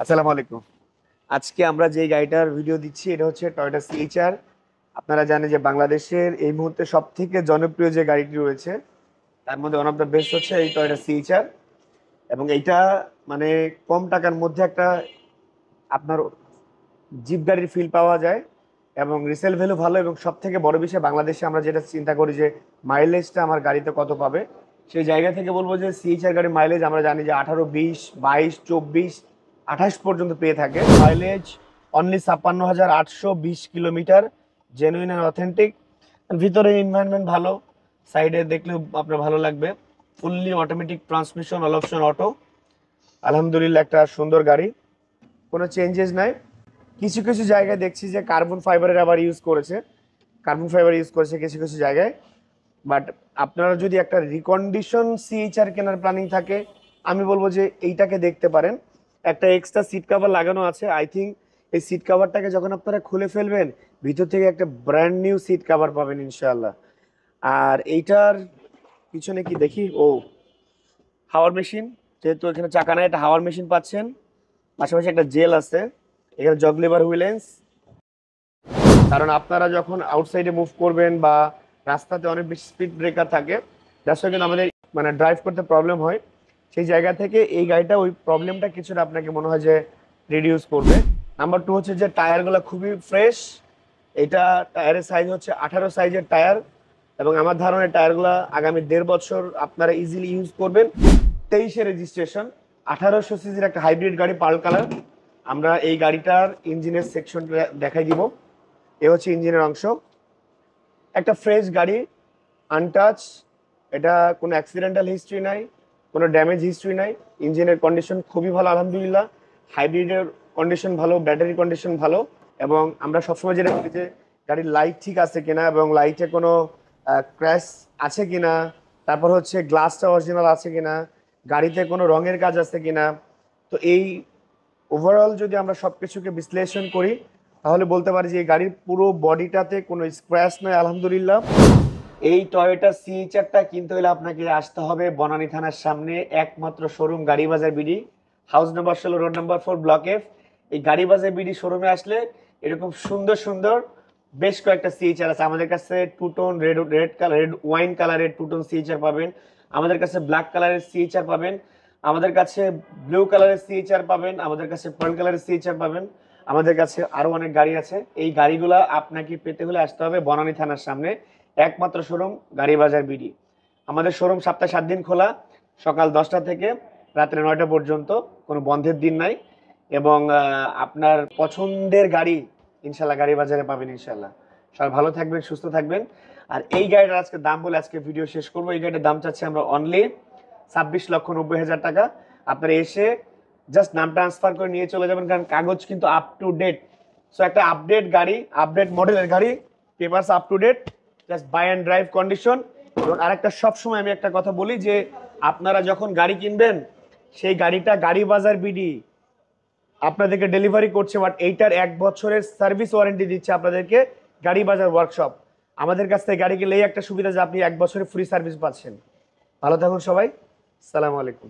আসসালামু আলাইকুম। আজকে আমরা যে গাড়িটার ভিডিও দিচ্ছি এটা হচ্ছে টয়োটা সিএইচআর। আপনারা জানেন যে বাংলাদেশের এই মুহূর্তে সবথেকে জনপ্রিয় যে গাড়িটি রয়েছে তার মধ্যে ওয়ান অফ দ্য বেস্ট হচ্ছে এই টয়োটা সিএইচআর। এবং এইটা মানে কম টাকার মধ্যে একটা আপনার জিপ গাড়ির ফিল পাওয়া যায় এবং রিসেল ভ্যালু ভালো, এবং সব থেকে বড় বিষয় বাংলাদেশে আমরা যেটা চিন্তা করি যে মাইলেজটা আমার গাড়িতে কত পাবে, সেই জায়গা থেকে বলবো যে সিএইচআর গাড়ির মাইলেজ আমরা জানি যে 18, 20, 22, 24, 28 পর্যন্ত পেয়ে থাকে mileage. Only 56,820 kilometre, genuine and authentic. ভিতরে এনভায়রনমেন্ট ভালো, সাইডে দেখলেও আপনার ভালো লাগবে। Fully automatic transmission, all option auto. আলহামদুলিল্লাহ একটা সুন্দর গাড়ি, কোনো চেঞ্জেস নাই। কিছু কিছু জায়গায় দেখছি যে কার্বন ফাইবারের আবার ইউজ করেছে, কার্বন ফাইবার ইউজ করেছে কিছু কিছু জায়গায়। বাট আপনারা যদি একটা রিকন্ডিশন সিএইচআর কেনার প্ল্যানিং থাকে, আমি বলবো যে এইটাকে দেখতে পারেন। একটা এক্সট্রা সিট কভার লাগানো আছে, আই থিঙ্ক এই সিট কভারটাকে যখন আপনারা খুলে ফেলবেন ভিতর থেকে একটা ব্র্যান্ড নিউ সিট কভার পাবেন ইনশাআল্লাহ। আর এইটার পিছনে কি দেখি, ও হাওয়ার মেশিন, যেহেতু এখানে চাকা নাই একটা হাওয়ার মেশিন পাচ্ছেন। পাশাপাশি একটা জেল আছে, এখানে জগ লিভার হুইলেন্স। কারণ আপনারা যখন আউটসাইডে মুভ করবেন বা রাস্তাতে অনেক বেশি স্পিড ব্রেকার থাকে, যার সঙ্গে আমাদের মানে ড্রাইভ করতে প্রবলেম হয়, সেই জায়গা থেকে এই গাড়িটা ওই প্রবলেমটা কিছুটা আপনাকে মনে হয় যে রিডিউস করবে। নাম্বার টু হচ্ছে যে টায়ারগুলো খুবই ফ্রেশ। এটা টায়ারের সাইজ হচ্ছে 18 সাইজের টায়ার, এবং আমার ধারণা টায়ারগুলো আগামী 1.5 বছর আপনারা ইজিলি ইউজ করবেন। 23-এ রেজিস্ট্রেশন, 1800 সিসির একটা হাইব্রিড গাড়ি, পার্ল কালার। আমরা এই গাড়িটার ইঞ্জিনের সেকশনটা দেখাই দিব। এ হচ্ছে ইঞ্জিনের অংশ, একটা ফ্রেশ গাড়ি, আনটাচ। এটা কোনো অ্যাক্সিডেন্টাল হিস্ট্রি নাই, কোনো ড্যামেজ হিস্ট্রি নাই। ইঞ্জিনের কন্ডিশন খুবই ভালো আলহামদুলিল্লাহ। হাইব্রিডের কন্ডিশন ভালো, ব্যাটারি কন্ডিশন ভালো। এবং আমরা সবসময় যেটা করি যে গাড়ির লাইট ঠিক আছে কিনা এবং লাইটে কোনো ক্র্যাশ আছে কিনা, তারপর হচ্ছে গ্লাসটা অরিজিনাল আছে কিনা, গাড়িতে কোনো রঙের কাজ আছে কিনা। তো এই ওভারঅল যদি আমরা সবকিছুকে বিশ্লেষণ করি তাহলে বলতে পারি যে এই গাড়ির পুরো বডিটাতে কোনো স্ক্র্যাচ নয় আলহামদুলিল্লাহ। এই টয়োটা সিএইচআরটা কিনতে হলে আপনাকে আসতে হবে বনানী থানার সামনে একমাত্র শোরুম গাড়ি বাজার BD, house number 16, road number 4, block F. এই গাড়ি বাজার বিডি শোরুমে আসলে এরকম সুন্দর সুন্দর বেশ কয়েকটা সিএইচআর আছে। আমাদের কাছে two tone red red colour, red wine কালারের টু টোন সিএইচআর পাবেন। আমাদের কাছে ব্ল্যাক কালারের সিএইচআর পাবেন। আমাদের কাছে ব্লু কালারের সিএইচআর পাবেন। আমাদের কাছে পার্ল কালারের সিএইচআর পাবেন। আমাদের কাছে আরো অনেক গাড়ি আছে। এই গাড়িগুলা আপনাকে পেতে হলে আসতে হবে বনানী থানার সামনে একমাত্র শোরুম গাড়ি বাজার বিডি। আমাদের শোরুম সপ্তাহে 7 দিন খোলা, সকাল 10টা থেকে রাত্রে 9টা পর্যন্ত, কোনো বন্ধের দিন নাই। এবং আপনার পছন্দের গাড়ি ইনশাল্লাহ গাড়ি বাজারে পাবেন ইনশাল্লাহ। সবাই ভালো থাকবেন, সুস্থ থাকবেন। আর এই গাড়িটার আজকে দাম বলে আজকে ভিডিও শেষ করবো। এই গাড়িটার দাম চাচ্ছি আমরা অনলি 26,90,000 টাকা। আপনারা এসে জাস্ট নাম ট্রান্সফার করে নিয়ে চলে যাবেন, কারণ কাগজ কিন্তু আপ টু ডেট। সো একটা আপডেট গাড়ি, আপডেট মডেলের গাড়ি, papers up to date, just buy and drive condition. এবং আরেকটা সবসময় আমি একটা কথা বলি যে আপনারা যখন গাড়ি কিনবেন সেই গাড়িটা গাড়ি বাজার বিডি আপনাদেরকে ডেলিভারি করছে, বাট এইটার 1 বছরের সার্ভিস ওয়ারেন্টি দিচ্ছে আপনাদেরকে গাড়ি বাজার ওয়ার্কশপ। আমাদের কাছ থেকে গাড়ি কিনলে এই একটা সুবিধা যে আপনি 1 বছরের ফ্রি সার্ভিস পাচ্ছেন। ভালো থাকুন সবাই, আসসালামু আলাইকুম।